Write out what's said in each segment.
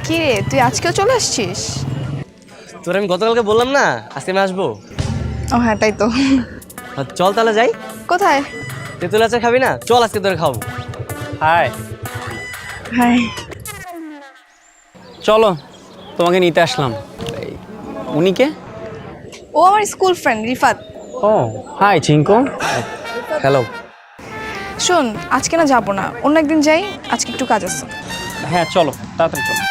কি রে, তুই আজকেও চলে আসছিস? তোর আমি গতকালকে বললাম না আজকে আমি আসবো। ও হ্যাঁ, তাই তো। চল তাহলে যাই। কোথায়? তেঁতুল আচার খাবি না? চল আজকে তোরে খাওয়াবো। Hi, hi. চলো তোমাকে নিতে আসলাম। উনি কে? ও আমার স্কুল ফ্রেন্ড রিফাত। ও হাই চিঙ্কু। হ্যালো। শোন, আজকে না যাবো না, অন্য একদিন যাই, আজকে একটু কাজ আছে। হ্যাঁ চলো তাড়াতাড়ি চলো।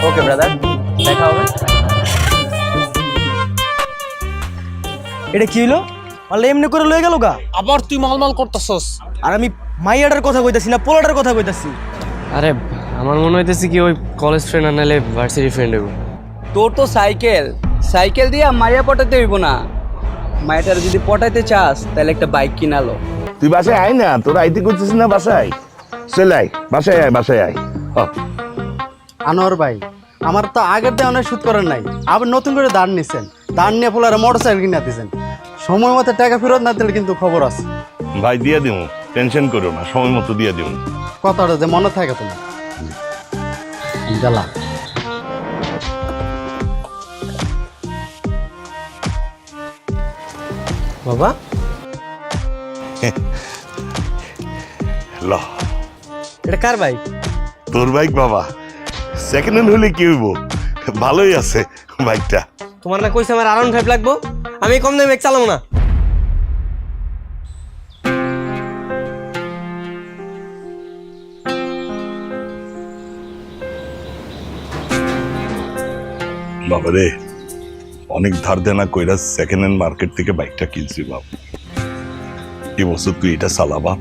ওকে ব্রাদার, দেখা হবে। এটা কি হইলো? পারলে এমনি করে লয়ে গেল গা। আবার তুই মালমাল করতেছস। আর আমি মাইয়াটার কথা কইতাছি না, পোলাটার কথা কইতাছি। আরে আমার মনে হইতেছে কি ওই কলেজ ফ্রেন্ড আর নাহলে ভার্সিটি ফ্রেন্ড হইব। তোর তো সাইকেল সাইকেল দিয়া মাইয়া পটাতে হইব না। মাইয়াটার যদি পটাইতে চাস তাহলে একটা বাইক কিনালো। তুই বাসায় আয় না, তোর আইতে করছিস না বাসায়? চলে আয়, বাসায় আয়, বাসায় আয়। আনোয়ার ভাই, আমার তো আগের দিয়ে অনেক সুদ করেন নাই, আবার নতুন করে দাঁড় নিছেন, দাঁড় নিয়ে পোলারে মোটর সাইকেল কিনে দিয়েছেন। সময় মতো টাকা ফেরত না দিলে কিন্তু খবর আছে। ভাই দিয়ে দিব, টেনশন করো না, সময় মতো দিয়ে দিব। কথাটা যে মনে থাকে তোমার। গেলাম। বাবা ল, এটা কার বাইক? তোর বাইক বাবা। সেকেন্ড হ্যান্ড হলে কি হইব, ভালোই আছে বাইকটা। তোমার না কইছে আমার R15 লাগবো, আমি কম দামে বাইক চালাবো না। বাবা রে, অনেক ধার দেনা কইরা সেকেন্ড হ্যান্ড মার্কেট থেকে বাইকটা কিনছি বাবা। এই বছর তুই এটা চালাবা।